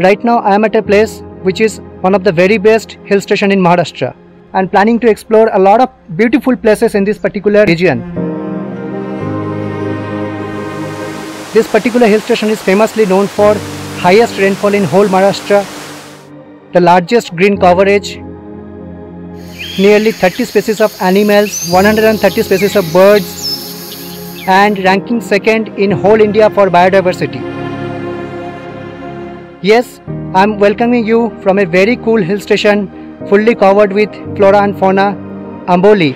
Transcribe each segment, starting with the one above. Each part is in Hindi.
Right now I am at a place which is one of the very best hill station in Maharashtra and planning to explore a lot of beautiful places in this particular region. This particular hill station is famously known for highest rainfall in whole Maharashtra, the largest green coverage, nearly 30 species of animals, 130 species of birds, and ranking second in whole India for biodiversity. Yes, I am welcoming you from a very cool hill station fully covered with flora and fauna, Amboli.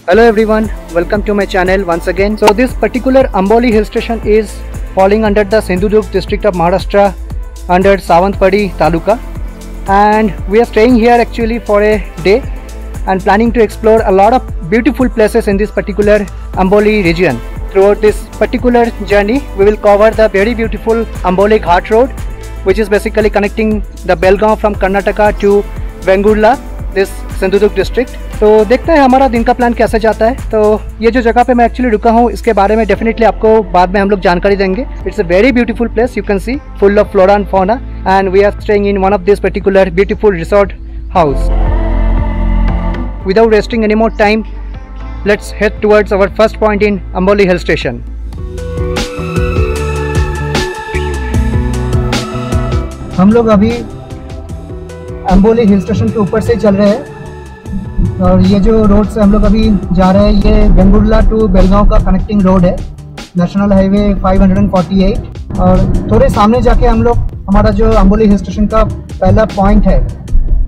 Hello everyone, welcome to my channel once again. So this particular Amboli hill station is falling under the Sindhudurg district of Maharashtra under Savantpadi Taluka, and we are staying here actually for a day and planning to explore a lot of beautiful places in this particular Amboli region. Throughout this particular journey we will cover the very beautiful Amboli Ghat road, which is basically connecting the Belgaum from Karnataka to Vengurla, this Sindhudurg district. तो देखते हैं हमारा दिन का प्लान कैसे जाता है. तो ये जो जगह पे मैं एक्चुअली रुका हूँ इसके बारे में डेफिनेटली आपको बाद में हम लोग जानकारी देंगे. It's a very beautiful place, you can see, full of flora and fauna, and we are staying in one of this particular beautiful resort house. Without wasting any more time, let's head towards our first point in Amboli hill station. हम लोग अभी अंबोली हिल स्टेशन के ऊपर से चल रहे हैं और ये जो रोड से हम लोग अभी जा रहे हैं ये वेंगुर्ला टू बेलगांव का कनेक्टिंग रोड है, नेशनल हाईवे 548. और थोड़े सामने जाके हम लोग हमारा जो अंबोली हिल स्टेशन का पहला पॉइंट है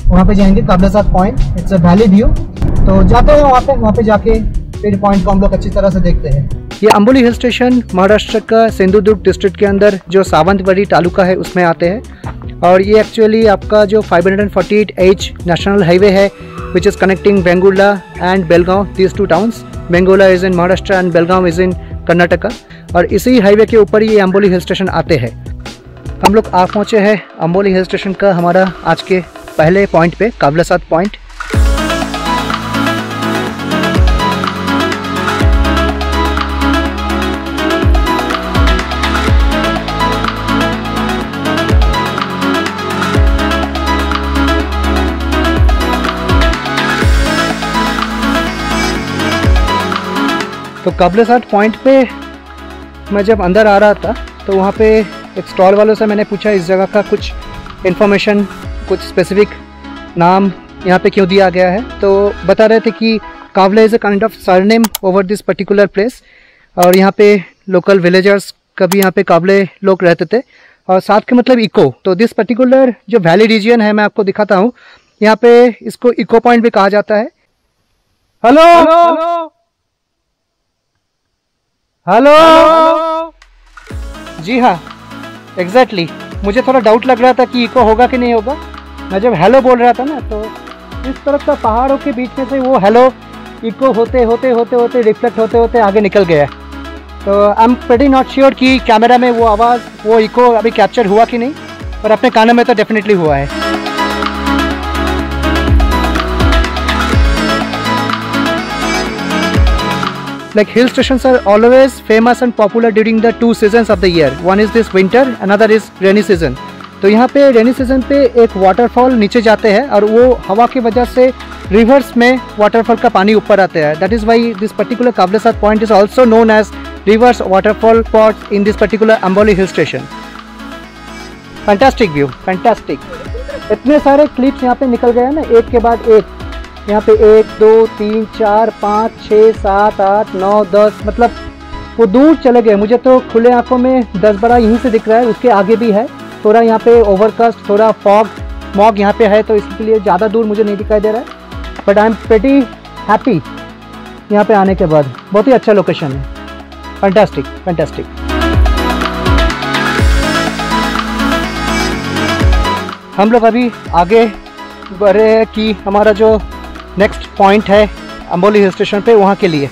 वहाँ पे जाएंगे, Kavalshet point. It's a valley view. तो जाते हैं वहाँ पे जाके फिर पॉइंट को हम लोग अच्छी तरह से देखते हैं. ये अंबोली हिल स्टेशन महाराष्ट्र का सिंधुदुर्ग डिस्ट्रिक्ट के अंदर जो सावंतवाड़ी तालुका है उसमें आते हैं, और ये एक्चुअली आपका जो 548H नेशनल हाईवे है which is connecting Vengurla and Belgaum, these two towns. Vengurla is in Maharashtra and Belgaum is in Karnataka. और इसी हाईवे के ऊपर ये अंबोली हिल स्टेशन आते हैं. हम लोग आ पहुँचे हैं अंबोली हिल स्टेशन का हमारा आज के पहले पॉइंट पे, काबलासाद पॉइंट. तो काबलासाद पॉइंट पे मैं जब अंदर आ रहा था तो वहाँ पे एक स्टॉल वालों से मैंने पूछा इस जगह का कुछ इन्फॉर्मेशन, कुछ स्पेसिफिक नाम यहाँ पे क्यों दिया गया है. तो बता रहे थे कि Kavla is a kind of surname over this particular place, और यहाँ पे लोकल विलेजर्स का भी यहाँ पे कावले लोग रहते थे, और साथ के मतलब इको. तो दिस पर्टिकुलर जो वैली रीजन है मैं आपको दिखाता हूँ, यहाँ पे इसको इको पॉइंट भी कहा जाता है. Hello hello. जी हाँ, एग्जैक्टली. मुझे थोड़ा डाउट लग रहा था कि इको होगा कि नहीं होगा. मैं जब हेलो बोल रहा था ना तो इस तरफ का पहाड़ों के बीच में से वो हेलो इको होते होते होते होते रिफ्लेक्ट होते होते आगे निकल गया. तो I am pretty not sure कि कैमरा में वो आवाज़, वो इको अभी कैप्चर हुआ कि नहीं, पर अपने कानों में तो डेफिनेटली हुआ है. Like hill stations are always famous and popular during the two seasons of the year. One is this winter, another is rainy season. तो यहाँ पे रेनी सीजन पे एक वाटरफॉल नीचे जाते हैं और वो हवा की वजह से रिवर्स में वाटरफॉल का पानी ऊपर आता है. That is why this particular Kavalshet point is also known as reverse waterfall spot in this particular Amboli hill station. Fantastic view, fantastic. इतने सारे क्लिप्स यहाँ पे निकल गए हैं ना, एक के बाद एक. यहाँ पे 1 2 3 4 5 6 7 8 9 10, मतलब वो दूर चले गए. मुझे तो खुले आंखों में 10-12 यहीं से दिख रहा है, उसके आगे भी है. थोड़ा यहाँ पे ओवरकास्ट, थोड़ा स्मॉग यहाँ पे है, तो इसलिए ज़्यादा दूर मुझे नहीं दिखाई दे रहा है. But I am pretty happy यहाँ पे आने के बाद. बहुत ही अच्छा लोकेशन है, फैंटास्टिक फैंटास्टिक. हम लोग अभी आगे बढ़ रहे हैं कि हमारा जो नेक्स्ट पॉइंट है अंबोली हिल स्टेशन पे, वहाँ के लिए.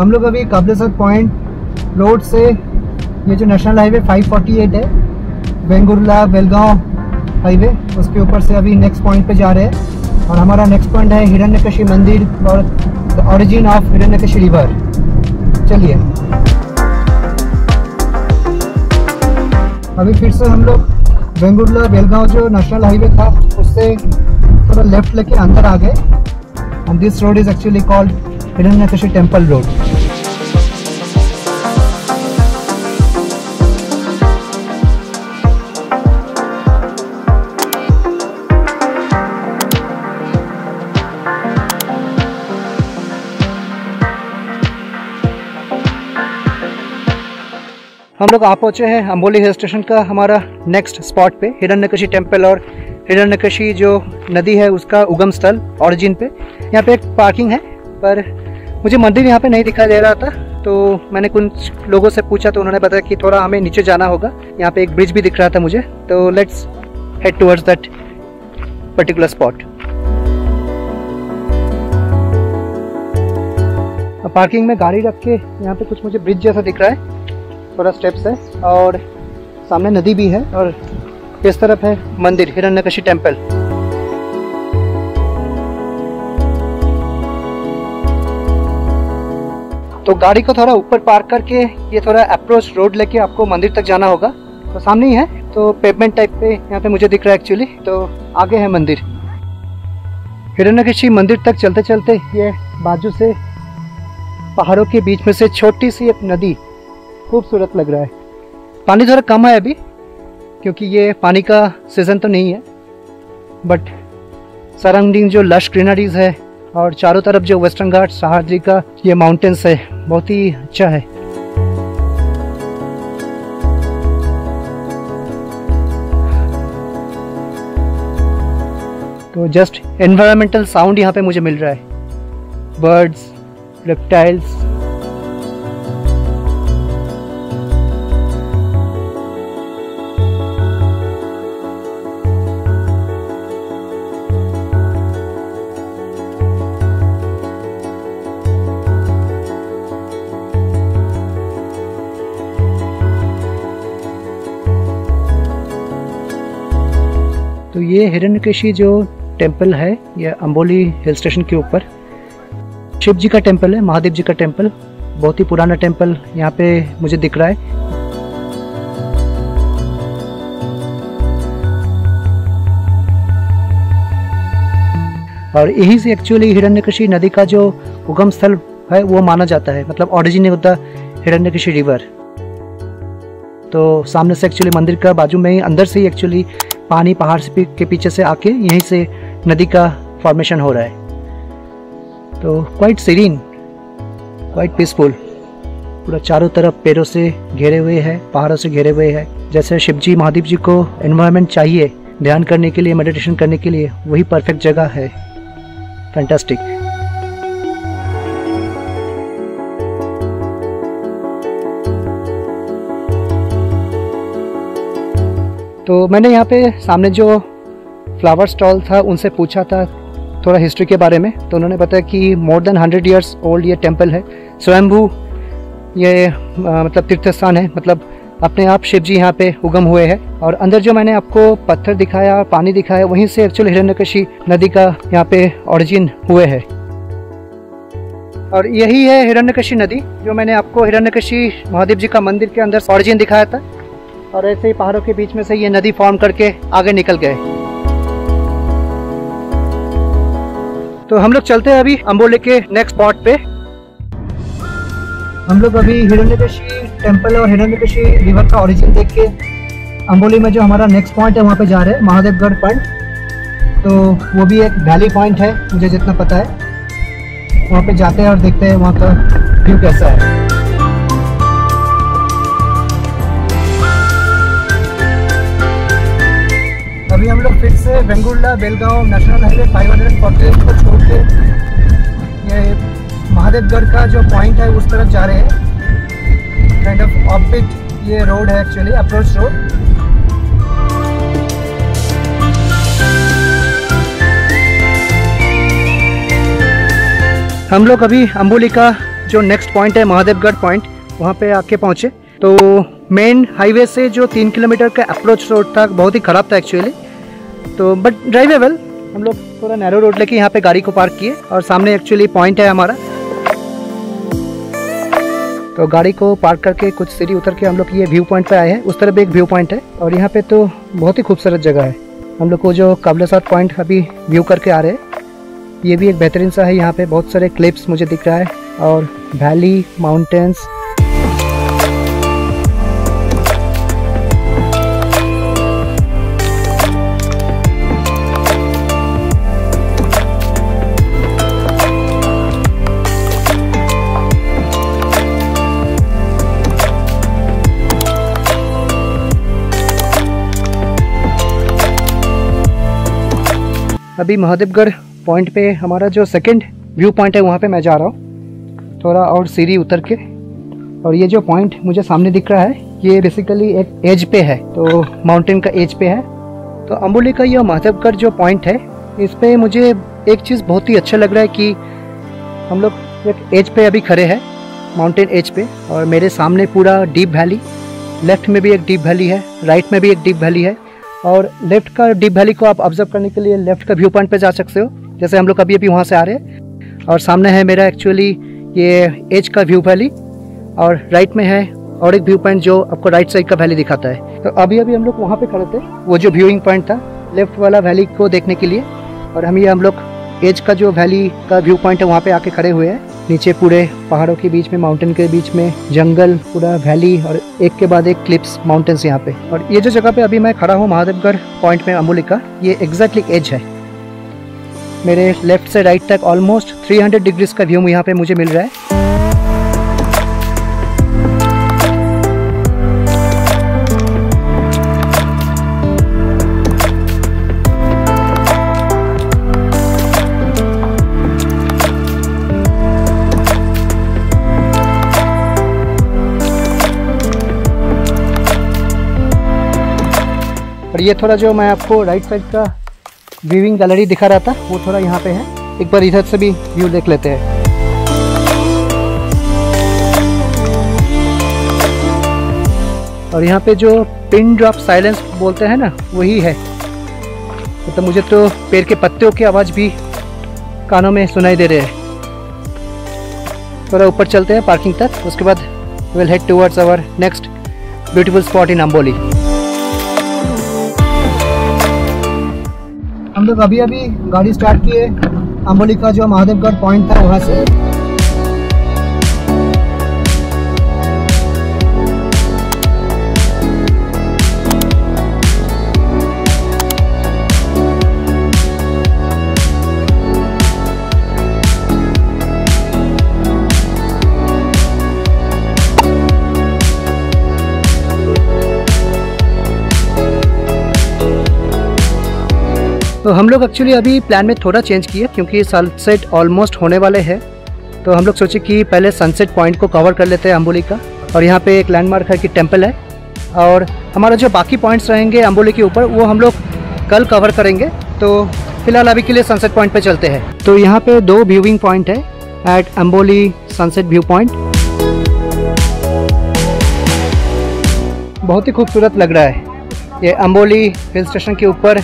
हम लोग अभी काबलेसर पॉइंट रोड से ये जो नेशनल हाईवे 548 है, वेंगुर्ला बेलगांव हाईवे, उसके ऊपर से अभी नेक्स्ट पॉइंट पे जा रहे हैं। और हमारा नेक्स्ट पॉइंट है हिरण्यकशी मंदिर और द ओरिजिन ऑफ हिरण्यकशी रिवर। चलिए अभी फिर से हम लोग वेंगुर्ला बेलगांव जो नेशनल हाईवे था उससे थोड़ा लेफ्ट लेके अंदर आ गए। And this road is actually called Hiranyakeshi temple road. हम लोग आ पहुँचे हैं अम्बोली हिल स्टेशन का हमारा नेक्स्ट स्पॉट पे, हिरण्यकशी टेम्पल और हिरण्यकशी जो नदी है उसका उगम स्थल ओरिजिन पे। यहाँ पे एक पार्किंग है, पर मुझे मंदिर यहाँ पे नहीं दिखाई दे रहा था, तो मैंने कुछ लोगों से पूछा तो उन्होंने बताया कि थोड़ा हमें नीचे जाना होगा। यहाँ पे एक ब्रिज भी दिख रहा था मुझे, तो let's head towards that particular spot. Parking में गाड़ी रख के यहाँ पे कुछ मुझे ब्रिज जैसा दिख रहा है, थोड़ा स्टेप्स है और सामने नदी भी है और इस तरफ है मंदिर हिरण्यकशी टेम्पल। तो गाड़ी को थोड़ा ऊपर पार्क करके ये थोड़ा अप्रोच रोड लेके आपको मंदिर तक जाना होगा। तो सामने ही है, तो पेवमेंट टाइप पे यहाँ पे मुझे दिख रहा है एक्चुअली। तो आगे है मंदिर। हिरण्यकशी मंदिर तक चलते चलते ये बाजू से पहाड़ों के बीच में से छोटी सी एक नदी, खूबसूरत लग रहा है। पानी थोड़ा कम है अभी क्योंकि ये पानी का सीज़न तो नहीं है, बट सराउंडिंग जो लश ग्रीनरीज है और चारों तरफ जो वेस्टर्न घाट सह्याद्री का ये माउंटेन्स है, बहुत ही अच्छा है। तो जस्ट एनवायरमेंटल साउंड यहाँ पे मुझे मिल रहा है, बर्ड्स, रेप्टाइल्स। तो ये हिरण्यकशी जो टेम्पल है ये अम्बोली हिल स्टेशन के ऊपर शिव जी का टेम्पल है, महादेव जी का टेम्पल। बहुत ही पुराना टेम्पल यहाँ पे मुझे दिख रहा है। और यही से एक्चुअली हिरण्यकशी नदी का जो उगम स्थल है वो माना जाता है, मतलब ओरिजिन ऑफ द हिरण्यकशी रिवर। तो सामने से एक्चुअली मंदिर का बाजू में ही अंदर से ही एक्चुअली पानी पहाड़ से के पीछे से आके यहीं से नदी का फॉर्मेशन हो रहा है। तो क्वाइट सीरीन, क्वाइट पीसफुल, पूरा चारों तरफ पेड़ों से घेरे हुए है, पहाड़ों से घेरे हुए है। जैसे शिव जी महादेव जी को एनवायरनमेंट चाहिए ध्यान करने के लिए, मेडिटेशन करने के लिए, वही परफेक्ट जगह है। फैंटास्टिक। तो मैंने यहाँ पे सामने जो फ्लावर स्टॉल था उनसे पूछा था थोड़ा हिस्ट्री के बारे में, तो उन्होंने बताया कि मोर देन 100 ईयर्स ओल्ड ये टेम्पल है। स्वयंभू ये मतलब तीर्थ स्थान है, मतलब अपने आप शिव जी यहाँ पे उगम हुए हैं। और अंदर जो मैंने आपको पत्थर दिखाया, पानी दिखाया, वहीं से एक्चुअली हिरण्यकशी नदी का यहाँ पे ओरिजिन हुए है। और यही है हिरण्यकशी नदी जो मैंने आपको हिरण्यकशी महादेव जी का मंदिर के अंदर ओरिजिन दिखाया था। और ऐसे ही पहाड़ों के बीच में से ये नदी फॉर्म करके आगे निकल गए। तो हम लोग चलते हैं अभी अम्बोली के नेक्स्ट स्पॉट पे। हम लोग अभी हिरण्यकशी टेम्पल और हिरण्यकशी रिवर का ओरिजिन देख के अम्बोली में जो हमारा नेक्स्ट पॉइंट है वहाँ पे जा रहे हैं, महादेवगढ़ पॉइंट। तो वो भी एक वैली पॉइंट है मुझे जितना पता है। वहाँ पे जाते हैं और देखते हैं वहाँ का व्यू कैसा है। अभी हम लोग फिर से वेंगुर्ला बेलगांव नेशनल हाईवे 548 को छोड़ के ये महादेवगढ़ का जो पॉइंट है उस तरफ जा रहे हैं। काइंड ऑफ ऑफबिट ये रोड है एक्चुअली, अप्रोच रोड। हम लोग अभी अम्बोली का जो नेक्स्ट पॉइंट है महादेवगढ़ पॉइंट, वहाँ पे आके पहुँचे। तो मेन हाईवे से जो 3 किलोमीटर का अप्रोच रोड था बहुत ही ख़राब था एक्चुअली, तो बट ड्राइवेबल। हम लोग थोड़ा नैरो रोड लेके यहाँ पे गाड़ी को पार्क किए और सामने एक्चुअली पॉइंट है हमारा। तो गाड़ी को पार्क करके कुछ सीढ़ी उतर के हम लोग ये व्यू पॉइंट पे आए हैं। उस तरफ भी एक व्यू पॉइंट है और यहाँ पे तो बहुत ही खूबसूरत जगह है। हम लोग को जो काबलेसात पॉइंट अभी व्यू करके आ रहे हैं, ये भी एक बेहतरीन सा है। यहाँ पे बहुत सारे क्लिप्स मुझे दिख रहा है और वैली, माउंटेन्स। अभी महादेवगढ़ पॉइंट पे हमारा जो सेकंड व्यू पॉइंट है वहाँ पे मैं जा रहा हूँ, थोड़ा और सीढ़ी उतर के। और ये जो पॉइंट मुझे सामने दिख रहा है, ये बेसिकली एक एज पे है, तो माउंटेन का एज पे है। तो अम्बोली का ये महादेवगढ़ जो पॉइंट है, इस पे मुझे एक चीज़ बहुत ही अच्छा लग रहा है कि हम लोग एक एज पे अभी खड़े हैं, माउंटेन एज पे। और मेरे सामने पूरा डीप वैली, लेफ्ट में भी एक डीप वैली है, राइट में भी एक डीप वैली है। और लेफ्ट का डीप वैली को आप ऑब्जर्व करने के लिए लेफ्ट का व्यू पॉइंट पे जा सकते हो, जैसे हम लोग अभी वहाँ से आ रहे हैं। और सामने है मेरा एक्चुअली ये एज का व्यू वैली, और राइट में है और एक व्यू पॉइंट जो आपको राइट साइड का वैली दिखाता है। तो अभी हम लोग वहाँ पे खड़े थे, वो जो व्यूइंग पॉइंट था लेफ्ट वाला वैली को देखने के लिए। और हम लोग एज का जो वैली का व्यू पॉइंट है वहाँ पे आके खड़े हुए हैं। नीचे पूरे पहाड़ों के बीच में, माउंटेन के बीच में जंगल, पूरा वैली और एक के बाद एक क्लिप्स, माउंटेन्स यहाँ पे। और ये जो जगह पे अभी मैं खड़ा हूँ महादेवगढ़ पॉइंट में अम्बोली का, ये एग्जैक्टली एज है। मेरे लेफ्ट से राइट तक ऑलमोस्ट 300 डिग्रीज का व्यू यहाँ पे मुझे मिल रहा है। और ये थोड़ा जो मैं आपको राइट साइड का व्यूइंग गैलरी दिखा रहा था, वो थोड़ा यहाँ पे है। एक बार इधर से भी व्यू देख लेते हैं। और यहाँ पे जो पिन ड्रॉप साइलेंस बोलते हैं ना, वही है। तो मुझे तो पेड़ के पत्तियों की आवाज़ भी कानों में सुनाई दे रहे हैं। थोड़ा ऊपर चलते हैं पार्किंग तक, उसके बाद will head towards our next beautiful spot in Amboli. हम लोग अभी गाड़ी स्टार्ट किए अम्बोली का जो महादेवगढ़ पॉइंट था वहाँ से। तो हम लोग एक्चुअली अभी प्लान में थोड़ा चेंज किया, क्योंकि सनसेट ऑलमोस्ट होने वाले हैं। तो हम लोग सोचे कि पहले सनसेट पॉइंट को कवर कर लेते हैं अम्बोली का। और यहाँ पे एक लैंडमार्क है कि टेंपल है, और हमारा जो बाकी पॉइंट्स रहेंगे अम्बोली के ऊपर वो हम लोग कल कवर करेंगे। तो फिलहाल अभी के लिए सनसेट पॉइंट पे चलते हैं। तो यहाँ पे 2 व्यूइंग पॉइंट है at Amboli sunset view point. बहुत ही खूबसूरत लग रहा है ये अम्बोली हिल स्टेशन के ऊपर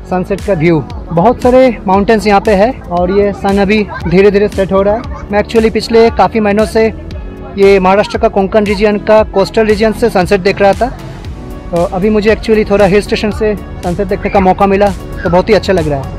सनसेट का व्यू। बहुत सारे माउंटेन्स यहाँ पे है और ये सन अभी धीरे धीरे सेट हो रहा है। मैं एक्चुअली पिछले काफ़ी महीनों से ये महाराष्ट्र का कोंकण रीजन का कोस्टल रीजन से सनसेट देख रहा था। तो अभी मुझे एक्चुअली थोड़ा हिल स्टेशन से सनसेट देखने का मौका मिला, तो बहुत ही अच्छा लग रहा है।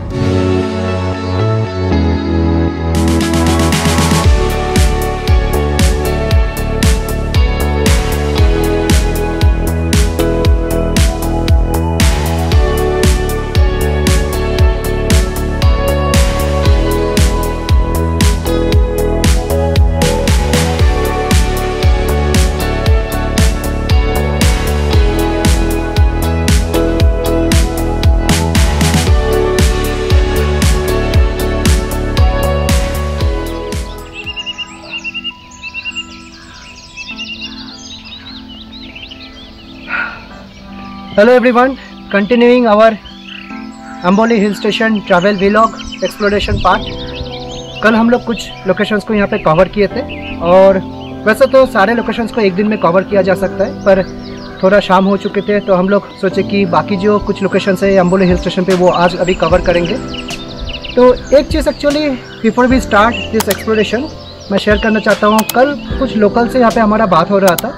Hello everyone, continuing our Amboli Hill Station travel vlog exploration part. कल हम लोग कुछ लोकेशंस को यहाँ पे कवर किए थे, और वैसे तो सारे लोकेशंस को एक दिन में कवर किया जा सकता है, पर थोड़ा शाम हो चुके थे तो हम लोग सोचे कि बाकी जो कुछ लोकेशंस है अम्बोली हिल स्टेशन पे वो आज अभी कवर करेंगे। तो एक चीज़ actually before we start this exploration मैं शेयर करना चाहता हूँ। कल कुछ लोकल से यहाँ पे हमारा बात हो रहा था,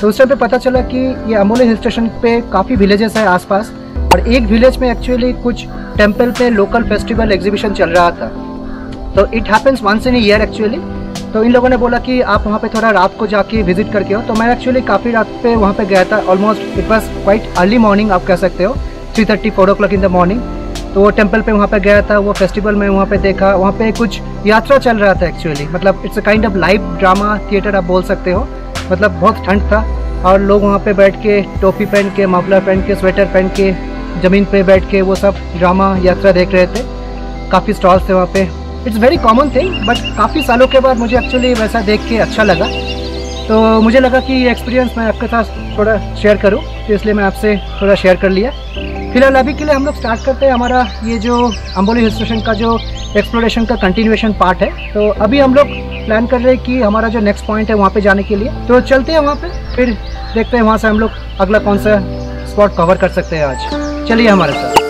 तो उस टाइम पे पता चला कि ये अम्बोली हिल स्टेशन पे काफ़ी विलेजेस है आसपास, और एक विलेज में एक्चुअली कुछ टेम्पल पे लोकल फेस्टिवल एग्जीबिशन चल रहा था। तो it happens once in year actually. तो इन लोगों ने बोला कि आप वहाँ पे थोड़ा रात को जाके विजिट करके हो। तो मैं एक्चुअली काफ़ी रात पे वहाँ पे गया था, almost it was quite early morning आप कह सकते हो, 3:30-4 o'clock इन द मॉर्निंग। तो वो टेम्पल पे वहाँ पे गया था, वो फेस्टिवल में वहाँ पे देखा, वहाँ पे कुछ यात्रा चल रहा था एक्चुअली, मतलब it's a kind of live drama theatre आप बोल सकते हो। मतलब बहुत ठंड था और लोग वहाँ पे बैठ के टोपी पहन के, मफलर पहन के, स्वेटर पहन के, ज़मीन पे बैठ के वो सब ड्रामा यात्रा देख रहे थे। काफ़ी स्टॉल्स थे वहाँ पे। It's very common thing, but काफ़ी सालों के बाद मुझे एक्चुअली वैसा देख के अच्छा लगा। तो मुझे लगा कि ये एक्सपीरियंस मैं आपके साथ थोड़ा शेयर करूँ, तो इसलिए मैं आपसे थोड़ा शेयर कर लिया। फिलहाल अभी के लिए हम लोग स्टार्ट करते हैं हमारा ये जो अम्बोली हिल स्टेशन का जो एक्सप्लोरेशन का कंटिन्यूएशन पार्ट है। तो अभी हम लोग प्लान कर रहे हैं कि हमारा जो नेक्स्ट पॉइंट है वहाँ पे जाने के लिए, तो चलते हैं वहाँ पे, फिर देखते हैं वहाँ से हम लोग अगला कौन सा स्पॉट कवर कर सकते हैं आज। चलिए हमारे साथ।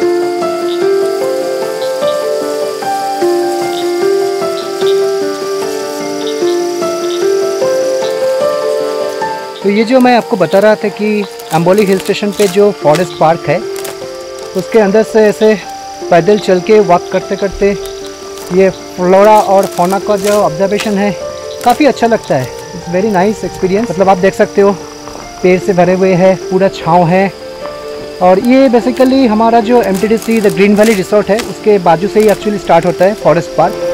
तो ये जो मैं आपको बता रहा था कि अम्बोली हिल स्टेशन पे जो फॉरेस्ट पार्क है, उसके अंदर से ऐसे पैदल चल के वॉक करते करते ये फ्लोरा और फौना का जो ऑब्जर्वेशन है काफ़ी अच्छा लगता है। It's very nice experience. मतलब आप देख सकते हो पेड़ से भरे हुए है, पूरा छाँव है, और ये बेसिकली हमारा जो MTDC the green valley resort है उसके बाजू से ही एक्चुअली स्टार्ट होता है फॉरेस्ट पार्क।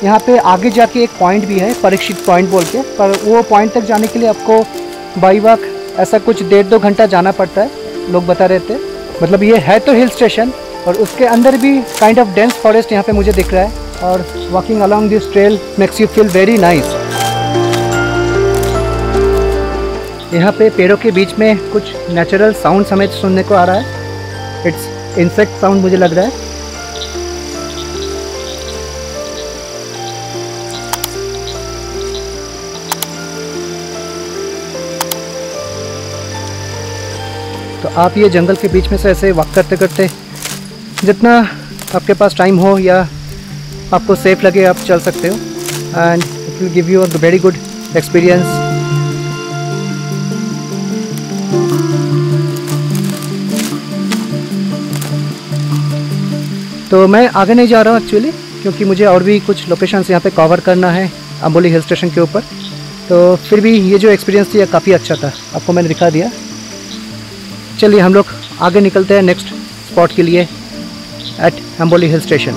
यहाँ पे आगे जाके एक पॉइंट भी है, परीक्षित पॉइंट बोल के, पर वो पॉइंट तक जाने के लिए आपको बाई वॉक ऐसा कुछ 1.5-2 घंटा जाना पड़ता है, लोग बता रहे थे। मतलब ये है तो हिल स्टेशन, और उसके अंदर भी काइंड ऑफ डेंस फॉरेस्ट यहाँ पे मुझे दिख रहा है, और walking along this trail makes you feel very nice. यहाँ पे पेड़ों के बीच में कुछ नेचुरल साउंड हमें सुनने को आ रहा है। इट्स इंसेक्ट साउंड मुझे लग रहा है। तो आप ये जंगल के बीच में से ऐसे वॉक करते करते जितना आपके पास टाइम हो या आपको सेफ लगे आप चल सकते हो, and it will give you a very good experience. तो मैं आगे नहीं जा रहा हूँ एक्चुअली, क्योंकि मुझे और भी कुछ लोकेशंस यहाँ पे कवर करना है अम्बोली हिल स्टेशन के ऊपर। तो फिर भी ये जो एक्सपीरियंस थी काफ़ी अच्छा था, आपको मैंने दिखा दिया। चलिए हम लोग आगे निकलते हैं नेक्स्ट स्पॉट के लिए एट अम्बोली हिल स्टेशन।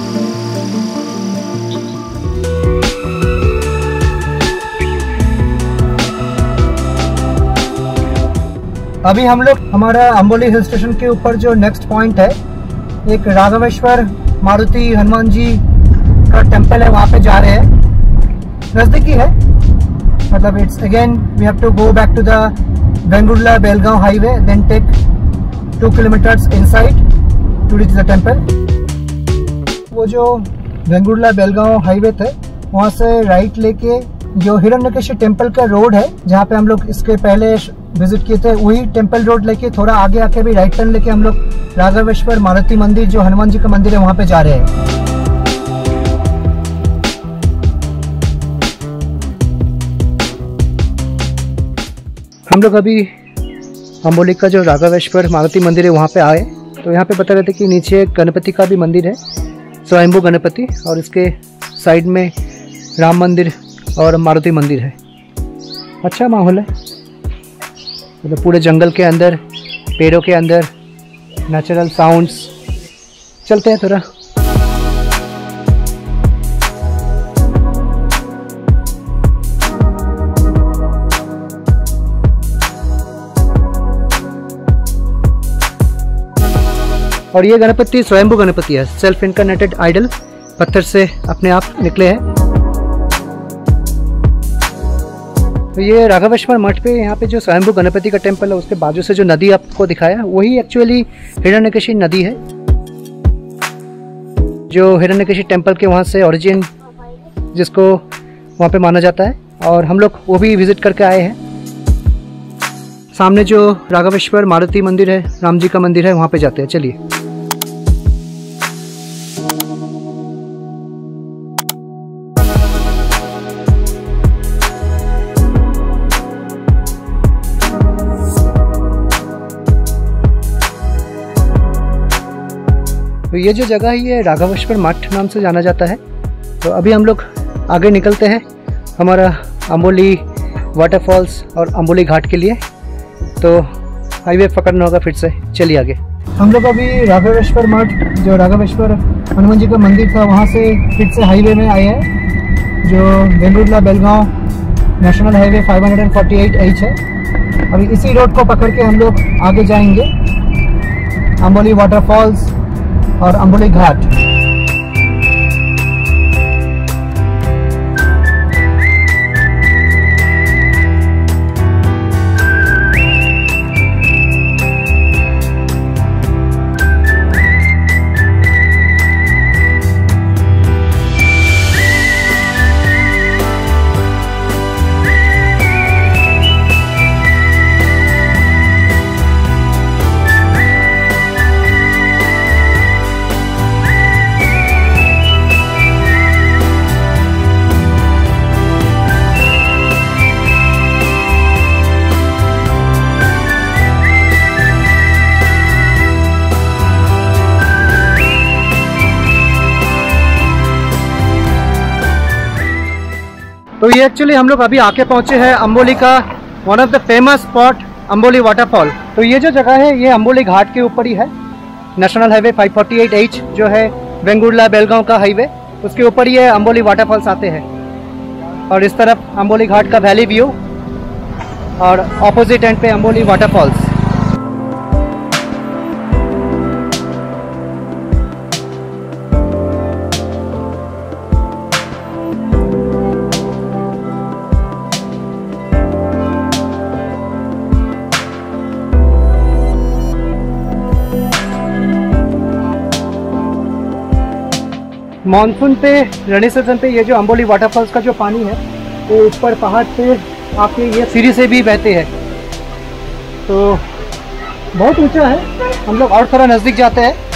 अभी हम लोग हमारा अम्बोली हिल स्टेशन के ऊपर जो नेक्स्ट पॉइंट है, एक राघवेश्वर मारुति हनुमान जी का टेम्पल है, वहाँ पे जा रहे हैं। नज़दीकी है, मतलब it's again we have to go back to the Vengurla Belgaum highway, then take 2 kilometers inside to reach the temple। वो जो वेंगुर्ला बेलगांव हाईवे थे वहाँ से राइट लेके जो हिरण्यकेशी टेम्पल का रोड है, जहाँ पे हम लोग इसके पहले विजिट किए थे, वही टेम्पल रोड लेके थोड़ा आगे आके भी राइट टर्न लेके हम लोग राघवेश्वर मारुति मंदिर जो हनुमान जी का मंदिर है वहाँ पे जा रहे हैं। हम लोग अभी अम्बोली का जो राघवेश्वर मारुति मंदिर है वहाँ पे आए, तो यहाँ पे बता रहे थे कि नीचे गणपति का भी मंदिर है, स्वयंभू गणपति, और इसके साइड में राम मंदिर और मारुति मंदिर है। अच्छा माहौल है, मतलब पूरे जंगल के अंदर, पेड़ों के अंदर, नेचुरल साउंड्स। चलते हैं थोड़ा। और ये गणपति स्वयंभू गणपति है, सेल्फ इनकार्नेटेड आइडल, पत्थर से अपने आप निकले हैं। तो ये राघवेश्वर मठ पे यहाँ पे जो स्वयंभू गणपति का टेम्पल है उसके बाजू से जो नदी आपको दिखाया वही एक्चुअली हिरण्यकेशी नदी है। जो हिरण्यकेशी टेम्पल के वहाँ से ओरिजिन जिसको वहाँ पे माना जाता है, और हम लोग वो भी विजिट करके आए हैं। सामने जो राघवेश्वर मारुति मंदिर है, राम जी का मंदिर है, वहाँ पे जाते हैं। चलिए। तो ये जो जगह है ये राघवेश्वर मठ नाम से जाना जाता है। तो अभी हम लोग आगे निकलते हैं हमारा अम्बोली वाटरफॉल्स और अम्बोली घाट के लिए। तो हाईवे पकड़ना होगा फिर से। चलिए आगे। हम लोग अभी राघवेश्वर मठ, जो राघवेश्वर हनुमान जी का मंदिर था, वहाँ से फिर से हाईवे में आए हैं, जो Vengurla Belgaum national highway 548H है। अभी इसी रोड को पकड़ के हम लोग आगे जाएंगे अम्बोली वाटरफॉल्स और अम्बोली घाट। तो ये एक्चुअली हम लोग अभी आके पहुंचे हैं अम्बोली का one of the famous spot Amboli waterfall. तो ये जो जगह है ये अम्बोली घाट के ऊपर ही है। नेशनल हाईवे 548H जो है वेंगुर्ला बेलगांव का हाईवे, उसके ऊपर ही ये अम्बोली वाटरफॉल्स आते हैं। और इस तरफ अम्बोली घाट का वैली व्यू और ऑपोजिट एंड पे अम्बोली वाटरफॉल्स। मानसून पे, रेनी सीजन पे ये जो अम्बोली वाटरफॉल्स का जो पानी है वो ऊपर पहाड़ पे आके ये सीढ़ी से भी बहते हैं। तो बहुत ऊंचा है। हम लोग और थोड़ा नज़दीक जाते हैं।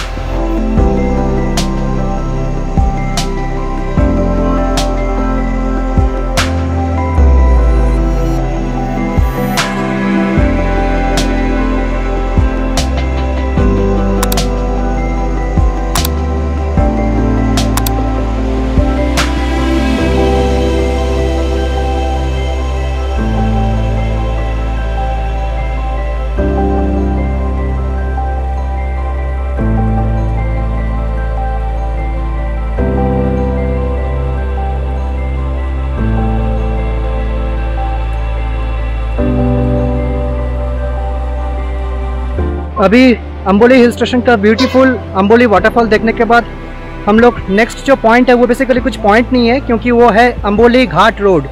अभी अम्बोली हिल स्टेशन का ब्यूटीफुल अम्बोली वाटरफॉल देखने के बाद हम लोग नेक्स्ट जो पॉइंट है वो बेसिकली कुछ पॉइंट नहीं है, क्योंकि वो है Amboli ghat road,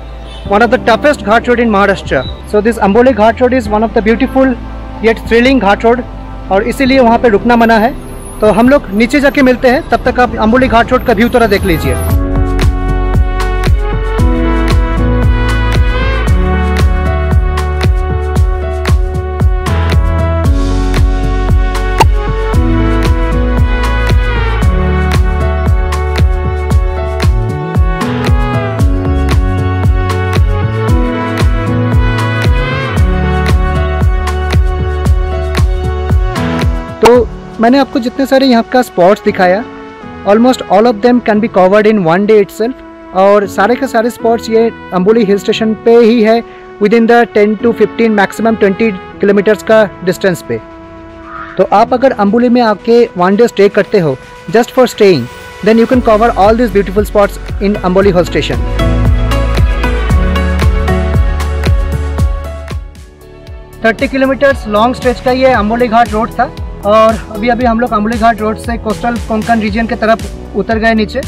one of the toughest ghat road in Maharashtra. So this Amboli ghat road is one of the beautiful yet thrilling ghat road, और इसीलिए वहाँ पे रुकना मना है। तो हम लोग नीचे जाके मिलते हैं, तब तक आप अम्बोली घाट रोड का व्यू थोड़ा देख लीजिए। तो मैंने आपको जितने सारे यहाँ का स्पॉट्स दिखाया, almost all of them can be covered in one day itself, और सारे के सारे स्पॉट्स ये अम्बोली हिल स्टेशन पे ही है, with in the 10 to 15 maximum 20 kilometres का डिस्टेंस पे। तो आप अगर अम्बोली में आके वन डे स्टे करते हो just for staying, then you can cover all this beautiful spots in Amboli hill station. Thirty kilometres long stretch का ये अम्बोली घाट रोड था, और अभी हम लोग अम्बोली घाट रोड से कोस्टल कोंकण रीजन के तरफ उतर गए नीचे।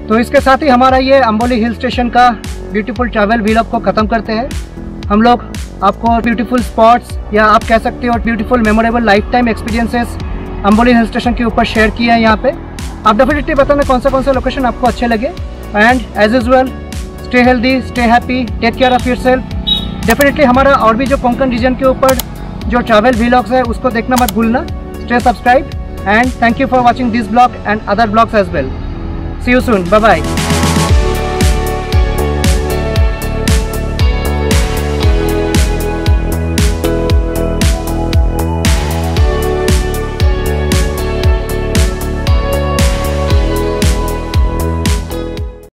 तो इसके साथ ही हमारा ये अम्बोली हिल स्टेशन का ब्यूटीफुल ट्रैवल व्लॉग को ख़त्म करते हैं। हम लोग आपको ब्यूटीफुल स्पॉट्स, या आप कह सकते हो beautiful memorable life time experiences Amboli hill station के ऊपर शेयर किए हैं यहाँ पे। आप डेफिनेटली बताना कौन सा लोकेशन आपको अच्छे लगे। And as usual stay healthy, stay happy, take care of yourself. Definitely हमारा और भी जो कोंकण रीजन के ऊपर जो ट्रैवल व्लॉग्स है उसको देखना मत भूलना। Stay subscribe and thank you for watching this blog and other blogs as well. See you soon, bye bye.